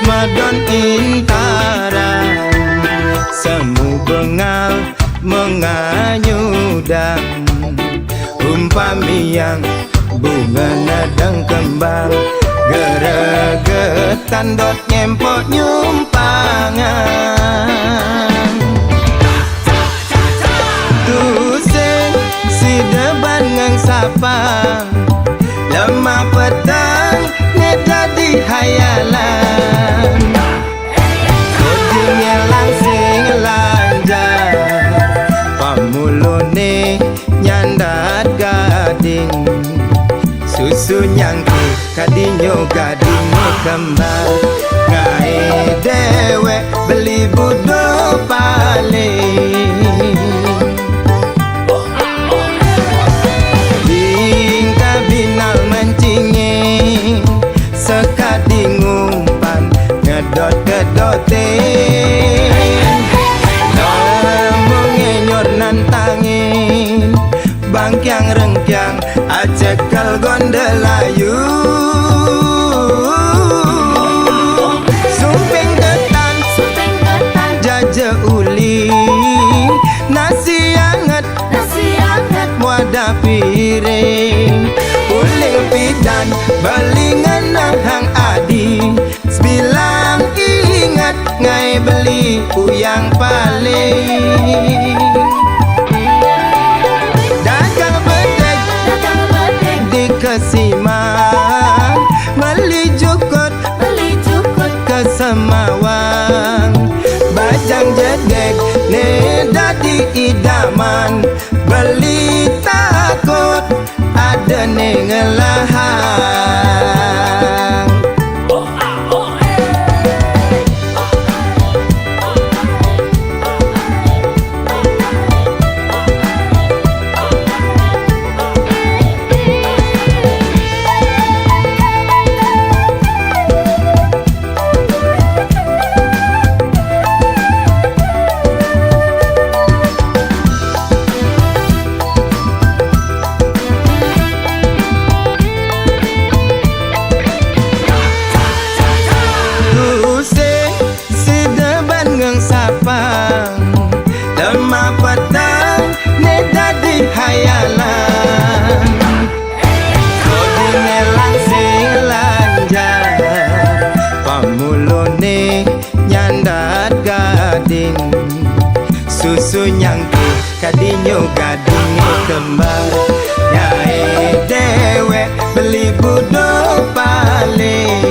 Madon intara semu bengal menganyudang umpami yang bunga nadang kembang geregetan dot nyempot nyumpangan tusing si deban ngang sapang lemah petang neda di hayalan kodingnya langsing lanjar pamulone nyandat gading susu nyangki kadinyo gadinyo kembang ngai dewe beli budo paling tingkah binal mencingin sekading umpan ngedot-gedotin namun ngenyor nantangin bangkyang rengkyang acekal gondelayu sumping ketan jaja uli nasi anget wadah piring uling pidan balingan nahang adi sebilang ingat ngai beli uyang paling dagang bedek di kesimang beli jukut ke semawang bajang jedek neda di idaman beli takut ada nengelahang lemah petang neda di hayalan kodine langsing lanjar pamulone nyandat gading susu nyangki kadinyo gading kembang nyai dewe beli budo paling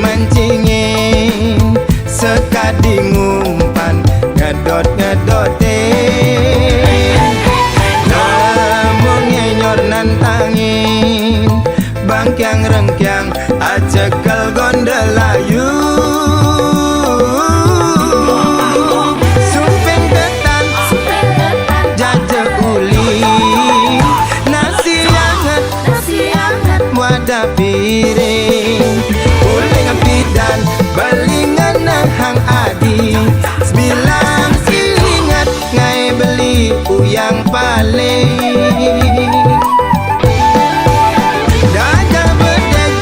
mencingin sekading umpan ngedot-ngedotin namun ngenyor nantangin bangkyang rengkyang acekal gondelayu sumping ketan jaja uli nasi anget wadah piring dan balingan nahang adi sebilang ingat ngai beli uyang paling dagang bedek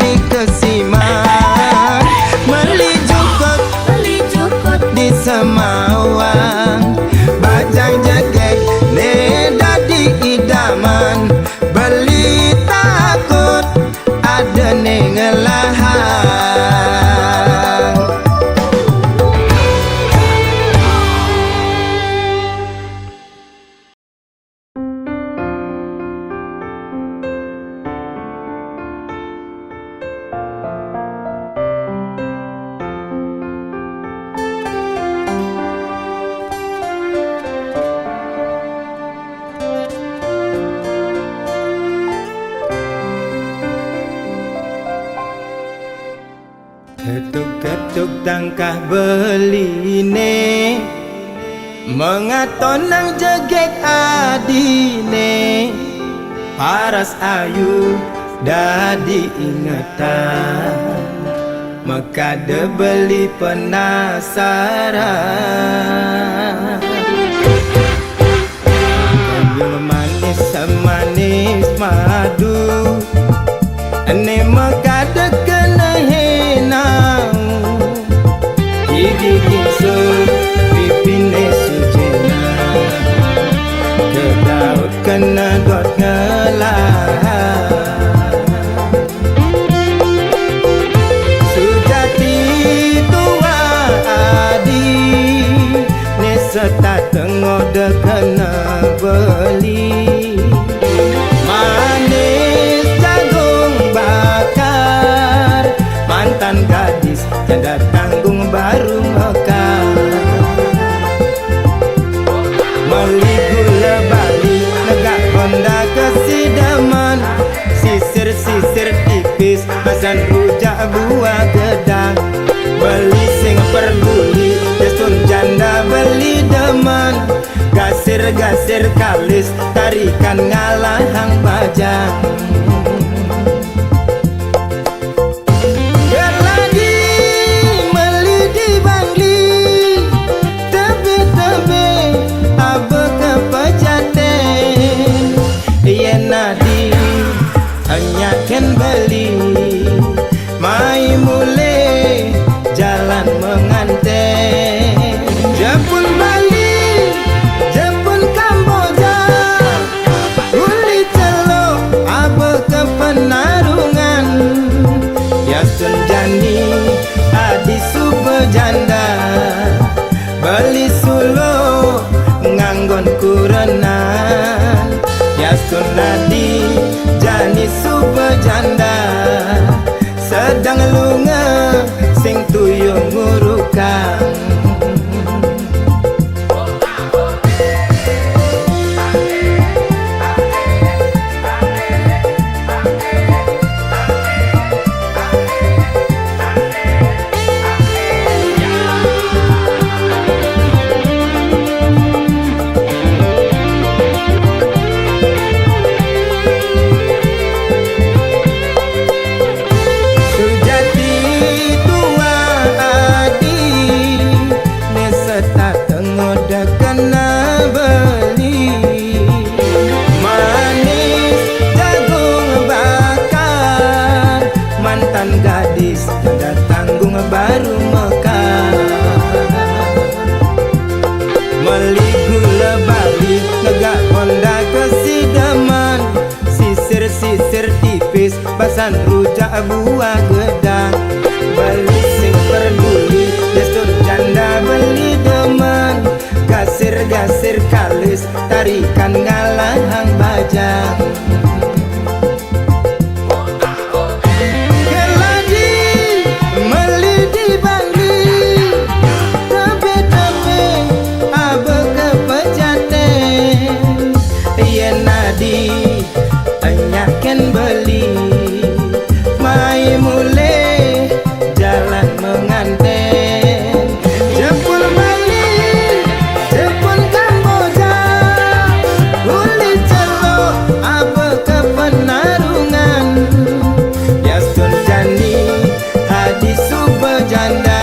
di kesimang beli jukut di semawang bajang jegek neda di idaman beli takut ada nengelahang ketuk-ketuk tangkah beline mengaton nang jegek adine paras ayu dadi ingatan mekade beli penasaran sambil manis semanis beli. Manis jagung bakar, mantan gadis janda tanggung baru mekar. Meli gula Bali, negak Honda kesidaman, sisir-sisir tipis, pesan rujak buah gedang. Beli sing peduli, desun janda beli deman. Gasir-gasir kalis, tarikan ngalahang bajang. Gerladi meli di Bangli, tebe-tebe abe kepejaten. Yen nadi hanya ken beli, mai mule jalan menganten. Jepun Bali, Jepun Kamboja, uli celok abe ke penarungan. Yasun jani adi subejanda, beli sulo nganggon kurenan. Yasun nadi jani subejanda, sedang lunga sing tuyung ngurukang. Gadis janda tanggung baru mekar. Meli gula Bali, negak Honda kesidaman, sisir-sisir tipis, basan rujak buah gedang. Beli sing peduli, desun janda beli deman. Gasir-gasir kalis, tarikan ngalahang bajang. Enyaken beli, mai mule jalan menganten. Jepun Bali, Jepun Kamboja, uli celok abe ke penarungan. Yasun jani hadi subejanda,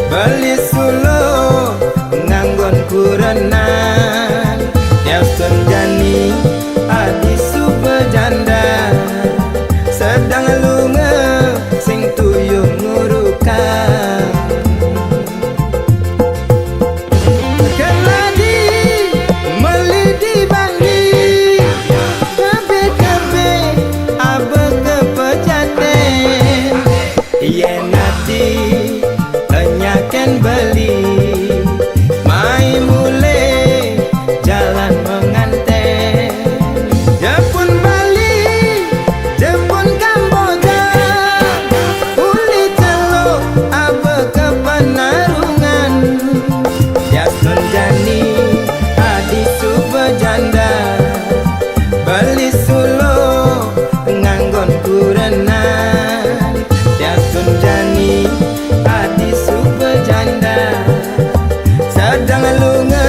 beli sulo nganggon kurenan. Yasun jani adi subejanda, sedang lunga sing tuyung ngurukang. Gerladi meli di Bangli, kabe-kabe abe kepejaten. Yen nadi enyaken beli, mai mule jalan menganten. Jepun Bali, Jepun Kamboja, uli celok abe ke penarungan. Yasun jani adi subejanda, beli sulo nganggon kurenan. Yasun jani adi subejanda, sedang lunga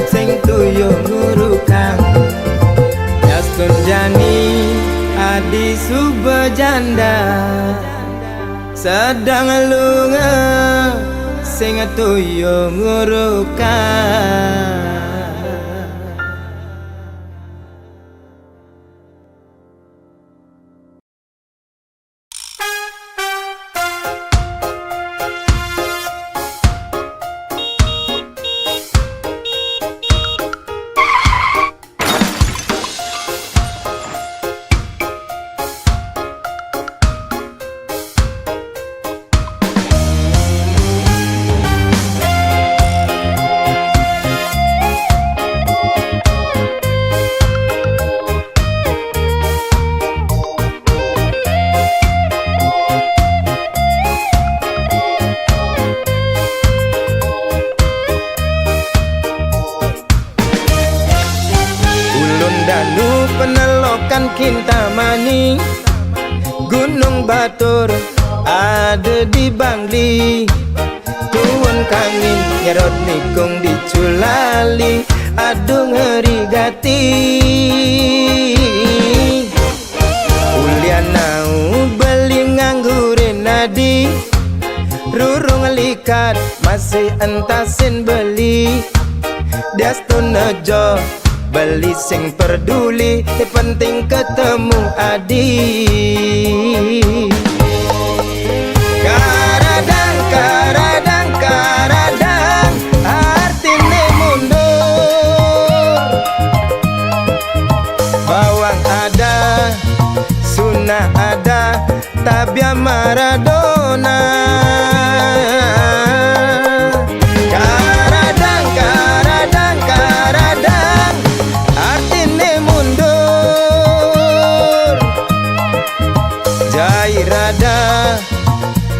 sing tuyung ngurukang. Yasun jani adi subejanda, sedang lunga sing tuyung ngurukang. Anu penelokan Kintamani, Gunung Batur ada di Bangli, Tuan Kangin nyerot nikung di Culali, aduh ngeri gati. Ulianau beli nganggurin nadi, rurung likat masih entasin beli. Diastun nejo beli sing peduli, penting ketemu adi. Karadang, karadang, karadang, artine mundur. Bawang ada, sunnah ada, tabia Maradona. Karadang, karadang, karadang, artine mundur. Jairada,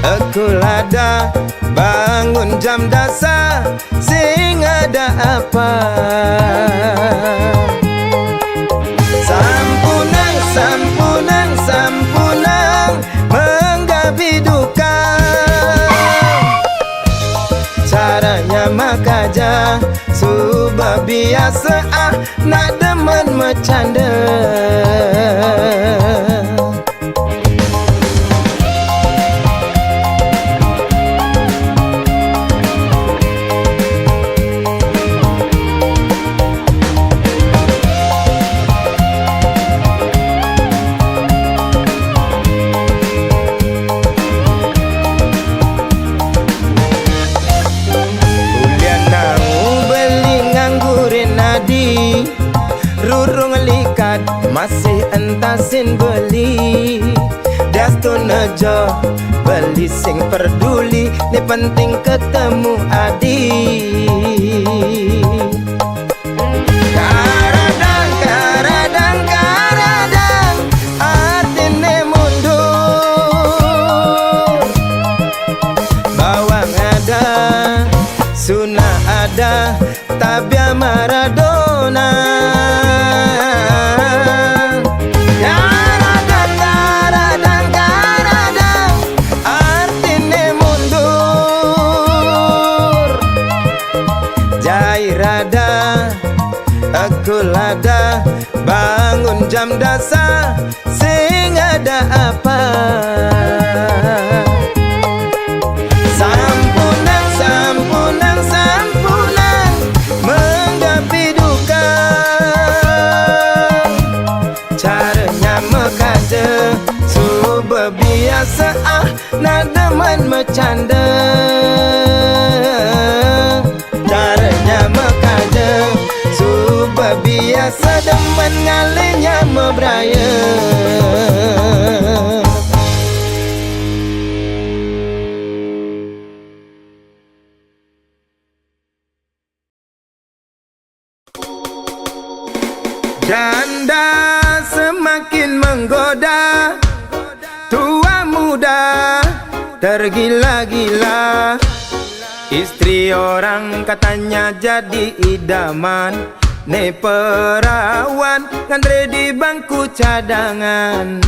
Ekulada, bangun jam dasar, sing ada apa? Sampunang, sampunang, sampunang, menggabi duka. Caranya makaja, subah biasa nak demen bercanda. Rurung likat masih entasin beli. Diastun nejo beli sing peduli, ni penting ketemu adi. Karadang, karadang, karadang, artine mundur. Bawang ada, sunnah ada, tabia Maradona. Karadang, karadang, karadang, artine mundur. Jairada, Ekulada, bangun jam dasar, sing ada apa? Sampunang, sampunang, sampunang, menggapi duka. Caranya mekaje, subah biasa nak demen bercanda. Caranya mekaje, subah biasa demen ngalinya mebraya. Janda semakin menggoda, tua muda tergila-gila. Istri orang katanya jadi idaman, ne perawan ngandre di bangku cadangan.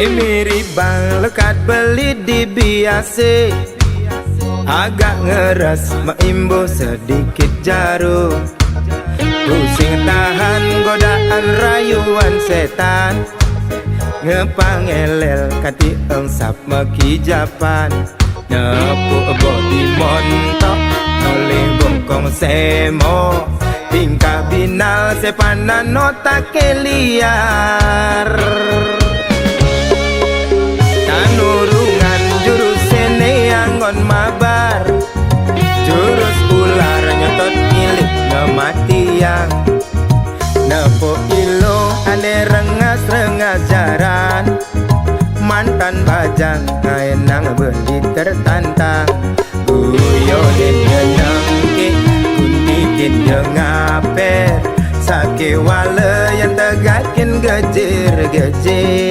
Mirip bang lekat beli di biasa, agak ngeras meimbo sedikit jarum. Pusing tahan godaan rayuan setan, ngepangelel kati engsap mekijapan. Nepuk bodi montok oleh bongkong semo, tingkah binal sepanan nota keliar. Tanurungan jurus sene angon mabar, jurus ular nyotot milik ngematiang. Nepo ilo ane reng rengas jaran mantan bajang nang beli tertantang guyonin nyenengke kuntikin jengaper sake wale yang tegakin gejir-gejir.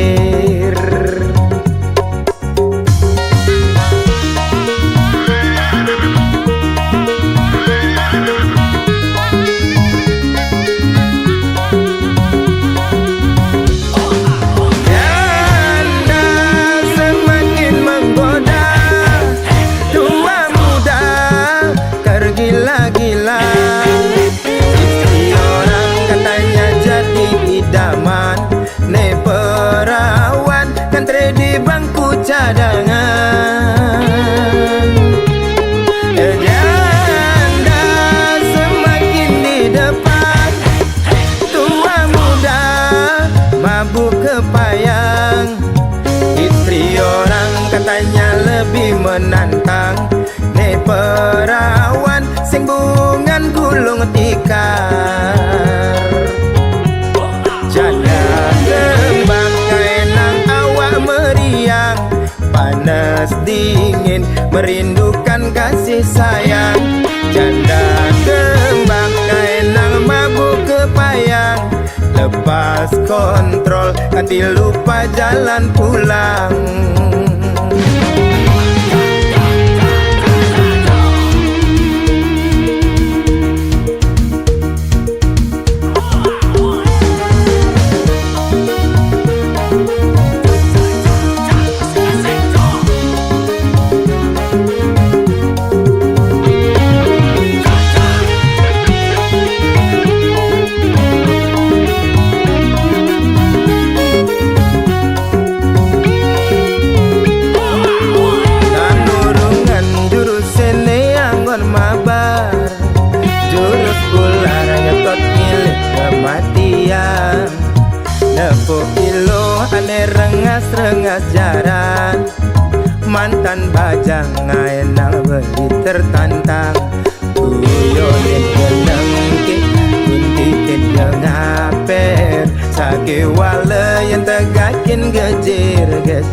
Gila-gila istri orang katanya jadi idaman ne perawan kan di bangku cadangan janda semakin di depan tua muda mabuk kepayang istri orang katanya lebih menantang ne perawan sing bungan gulung tikar janda kembang kaenang awak meriang panas dingin merindukan kasih sayang janda kembang kaenang mabuk kepayang lepas kontrol hati lupa jalan pulang. Nepuk ilo ane rengas-rengas jaran mantan bajang ngaenang beli tertantang guyonin genengke kuntikin jengaper sake wale yang tegakin gejir-gejir.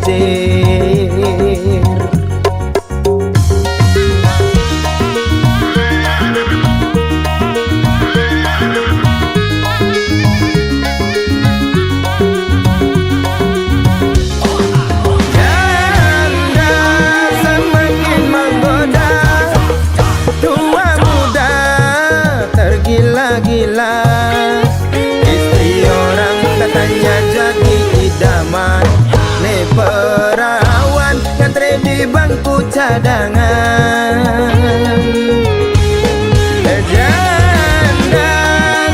Gila-gila istri orang katanya jadi idaman ne perawan ngantri di bangku cadangan janda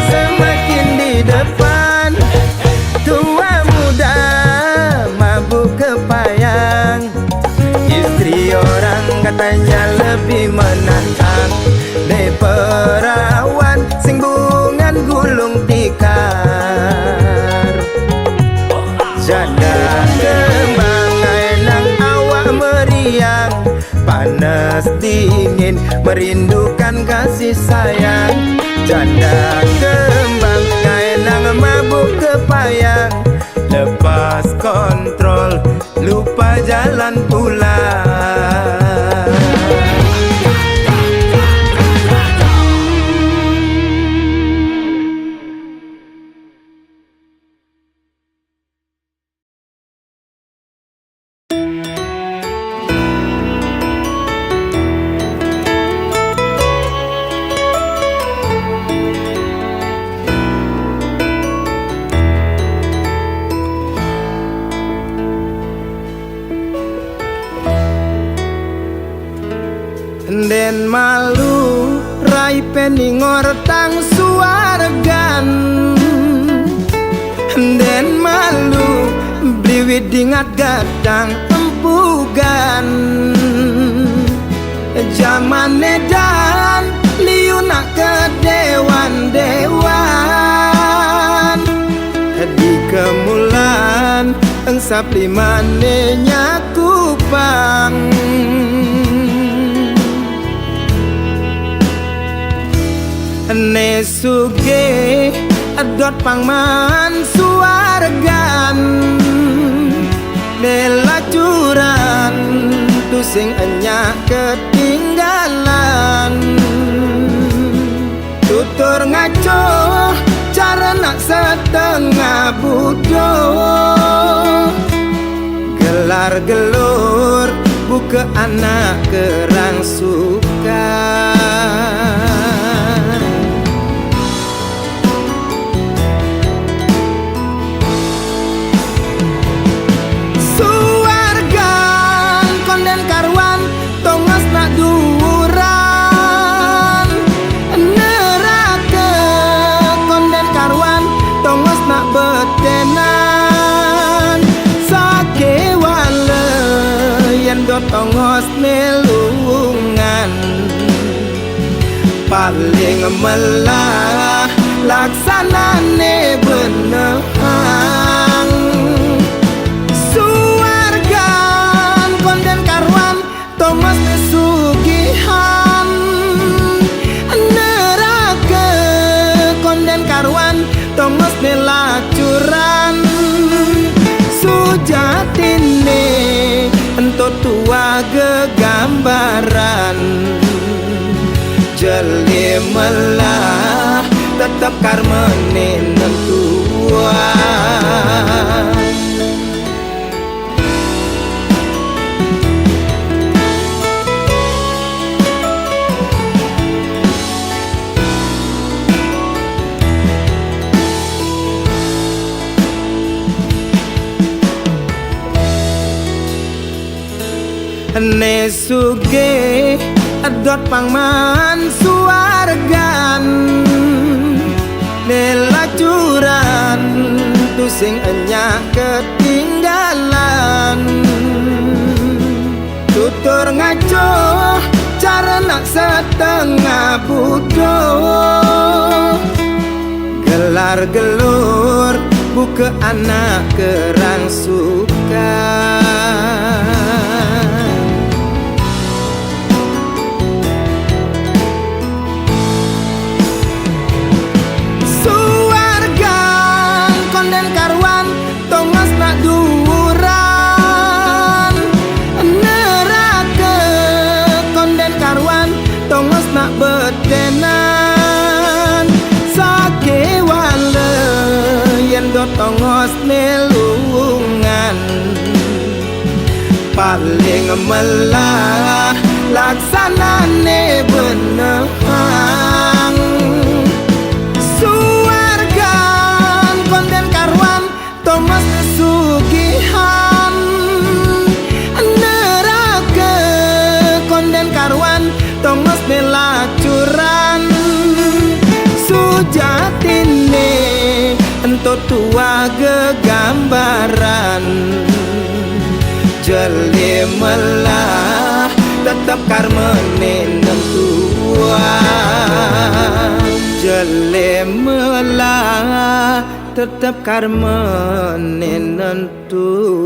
semakin di depan tua muda mabuk kepayang istri orang katanya lebih menantang ne perawan sing bungan gulung tikar janda kembang enang awak meriang panas dingin merindukan kasih sayang janda kembang enang mabuk kepayang lepas kontrol lupa jalan pulang. Den malu rai peningor tang suargan den malu bliwit dingat gadang empugan zaman edan liuna ke dewan-dewan di kemulan engsap limane nyakupang ne suge adot pangman suarga suargan nelacuran tu sing enyak ketinggalan tutur ngaco cara nak setengah bodoh gelar gelur buka anak kerang suka tongos nelungan paling melah laksanane benehang suargan konden karwan tongos nesugihan neraka konden karwan tongos nelacuran sujatine entot tua gegambaran jeli melah tetap karmene nentuan ne suge adot pangman suargan nelacuran tu sing enyak ketinggalan tutur ngaco cara nak setengah bodoh gelar gelur buka anak kerang suka betenan sake wale yen do tongos nelungan paling melah laksanane benehang suargan konden karwan tongos nesugihan neraka konden karwan tongos nelacuran sujatine entot tua gegambaran jeli melah tetap karmene nentuan jeli melah tetap karmene nentuan.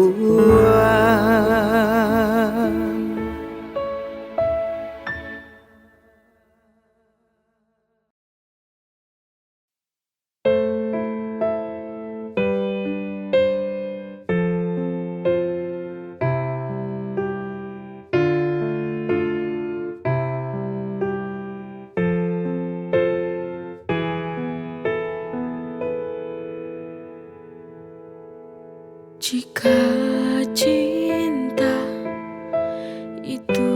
Jika cinta itu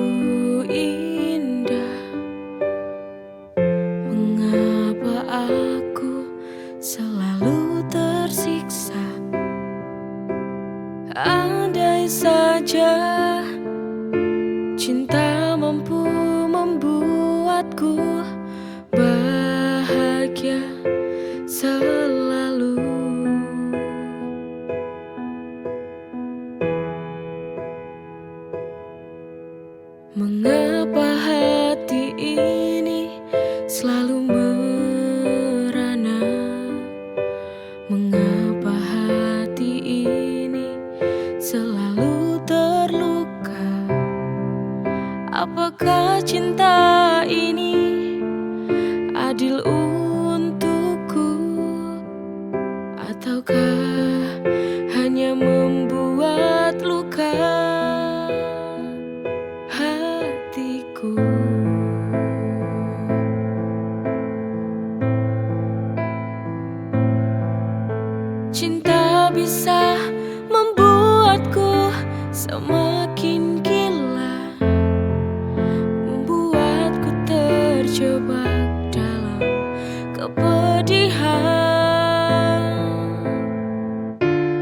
indah, mengapa aku selalu tersiksa? Andai saja cinta mampu membuatku bahagia selalu. Mengapa hati ini selalu merana? Mengapa hati ini selalu terluka? Apakah cinta ini adil untukku? Ataukah Cinta bisa membuatku semakin gila, membuatku terjebak dalam kepedihan,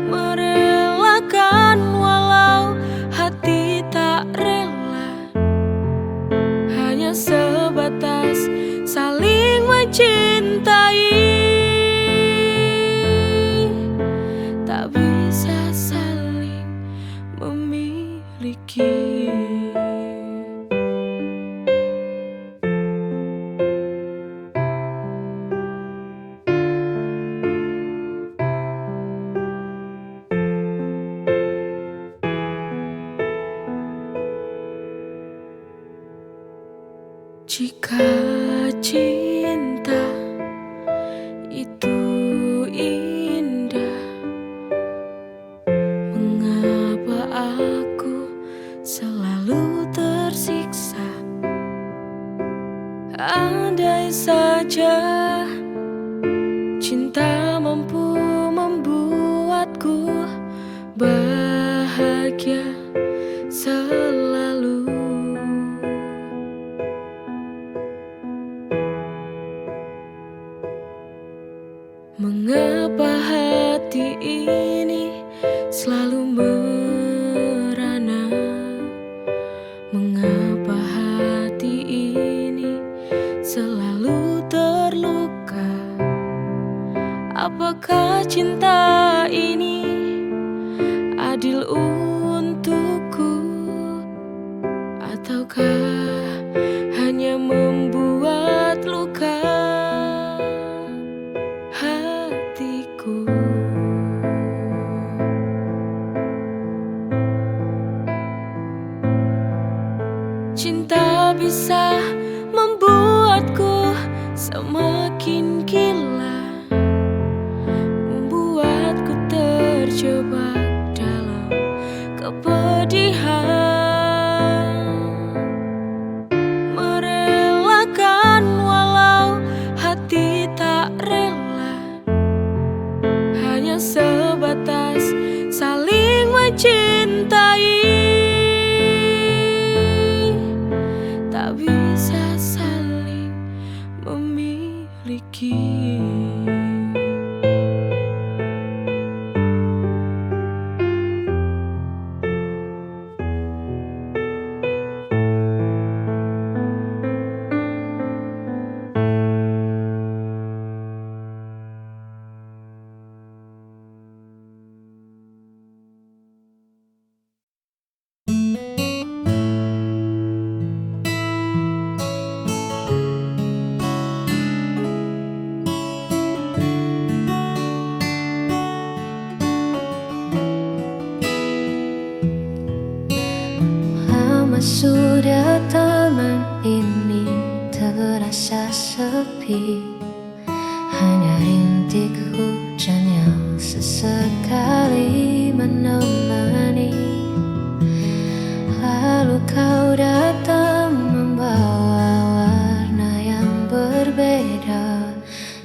merelakan walau hati tak rela, hanya sebatas saling mencintai. Tak bisa saling memiliki. Jika cinta itu indah, mengapa aku selalu tersiksa? Andai saja cinta mampu membuatku bahagia selalu. Mengapa hati ini selalu merana? Mengapa hati ini selalu terluka? Apakah cinta ini adil untukku? Ataukah hanya membuat luka hatiku? Cinta bisa membuatku semakin gila, membuatku terjebak dalam kepedihan, merelakan walau hati tak rela, hanya sebatas saling mencintai. Tak bisa saling memiliki. Sudah taman ini terasa sepi, hanya rintik hujan yang sesekali menemani. Lalu kau datang membawa warna yang berbeda,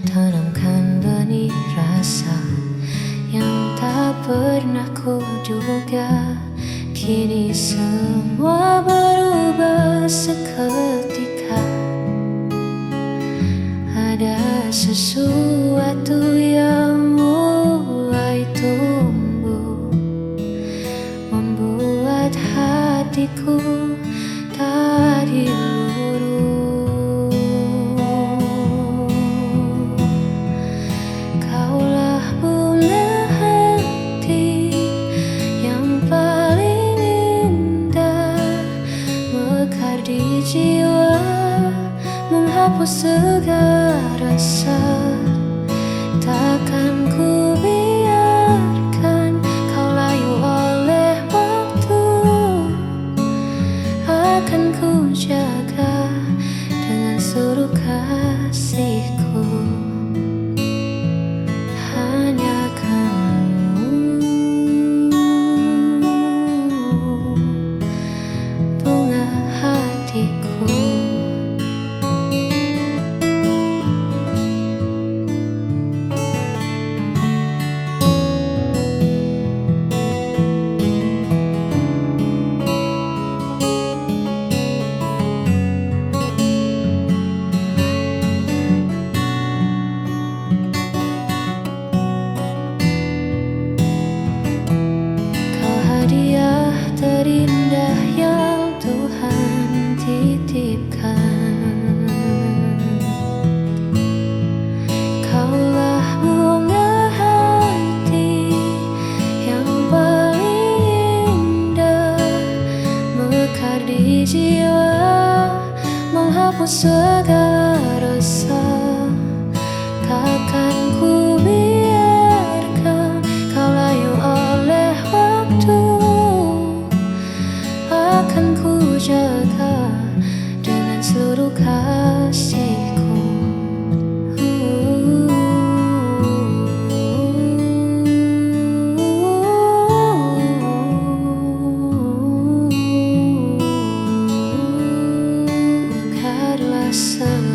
tanamkan benih rasa yang tak pernah kuduga. Kini semua berubah seketika, ada sesuatu yang mulai tumbuh, membuat hatiku tak diluru. Kaulah bunga hati yang paling di jiwa, menghapus segala rasa. Takkan ku biarkan kau layu oleh waktu, akan ku jaga dengan seluruh kasihku. Hanya kamu, bunga hatiku. segala rasa. Takkan ku biarkan kau layu oleh waktu. Akan ku jaga dengan seluruh kasihku. Biarlah selalu.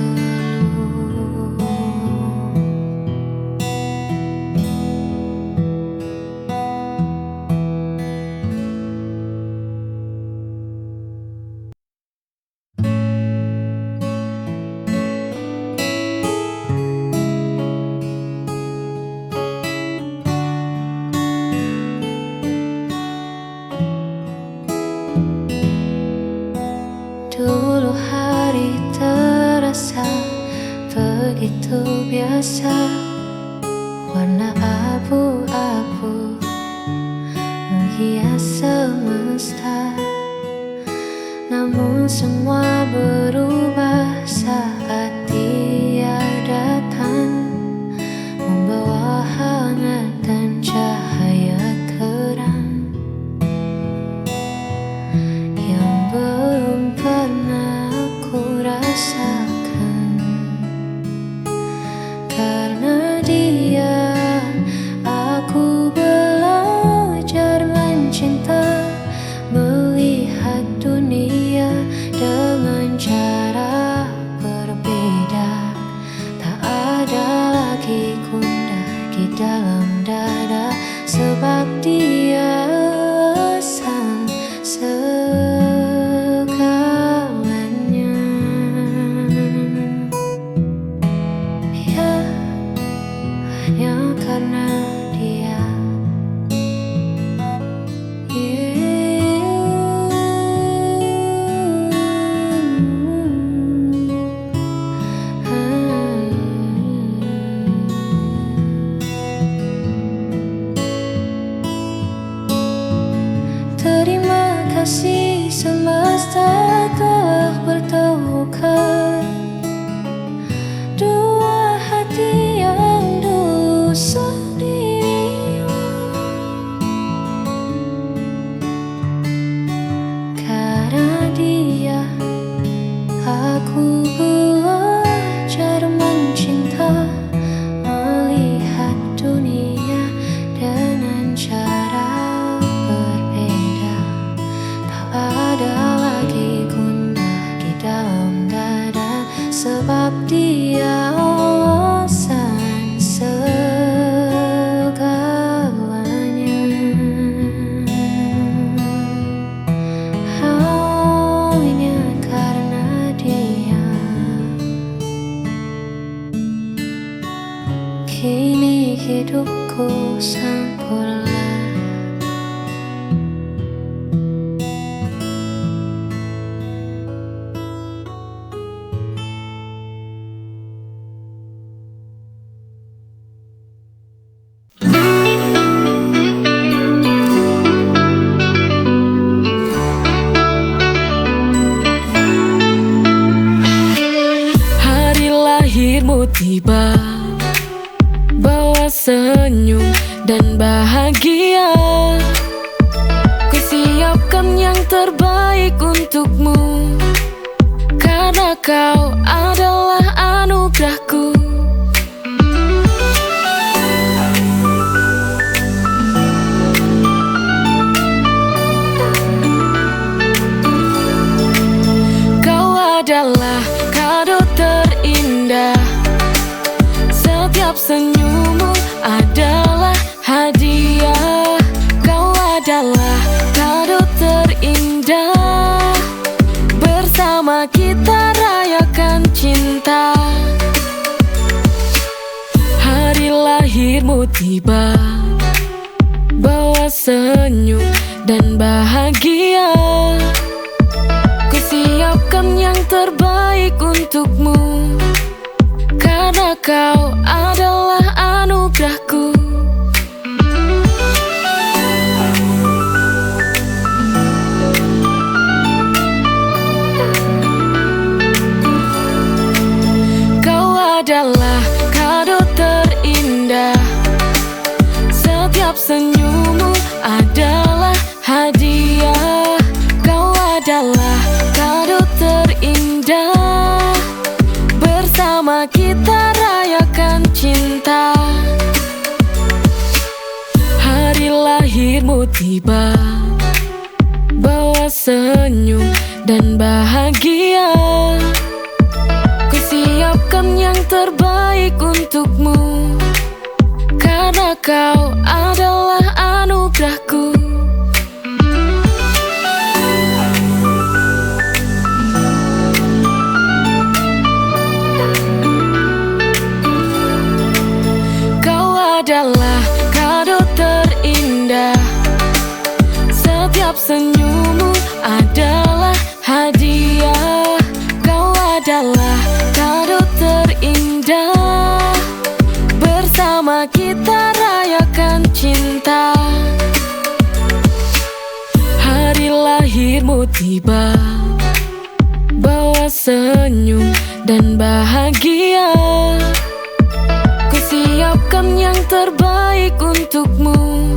Dulu hari terasa begitu biasa, warna abu-abu menghias semesta. Namun semua berubah saat dia datang, membawa hangat dan cahaya terang yang belum pernah aku rasakan. Karena dia, aku belajar mencinta, melihat dunia dengan cara berbeda. Tak ada lagi gundah di dalam dada, sebab dia alasan segalanya. Ya, hanya karena dia. Terima kasih semesta telah bertemukan dua hati yang dulu sendirian. Karena dia, aku belajar mencinta, melihat dunia dengan cara berbeda. Tak ada lagi gundah di dalam dada, sebab dia alasan segalanya. Hanya karena dia, kini hidupku sempurna. Hari lahirmu tiba, bawa senyum dan bahagia. Ku siapkan yang terbaik untukmu, karena kau adalah anugerahku. Kau adalah kado terindah, setiap senyummu adalah hadiah. Kau adalah kado terindah, bersama kita rayakan cinta. Hari lahirmu tiba, bawa senyum dan bahagia. Ku siapkan yang terbaik untukmu, karena kau adalah anugerahku. Setiap senyummu adalah hadiah. Kau adalah kado terindah. Bersama kita rayakan cinta. Hari lahirmu tiba, bawa senyum dan bahagia. Ku siapkan yang terbaik untukmu, karena kau adalah anugerahku. Kau adalah kado terindah. Setiap senyummu adalah hadiah. Kau adalah kado terindah. Bersama kita rayakan cinta. Hari lahirmu tiba, bawa senyum dan bahagia. Ku siapkan yang terbaik untukmu,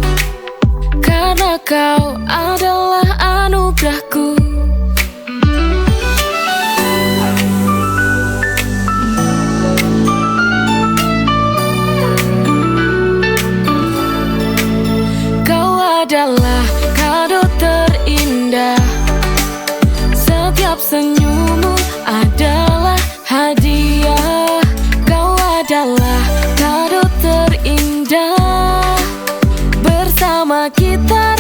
karena kau adalah anugerahku. Kau adalah kado terindah. Setiap senyummu adalah hadiah. Kau adalah kado terindah. Bersama kita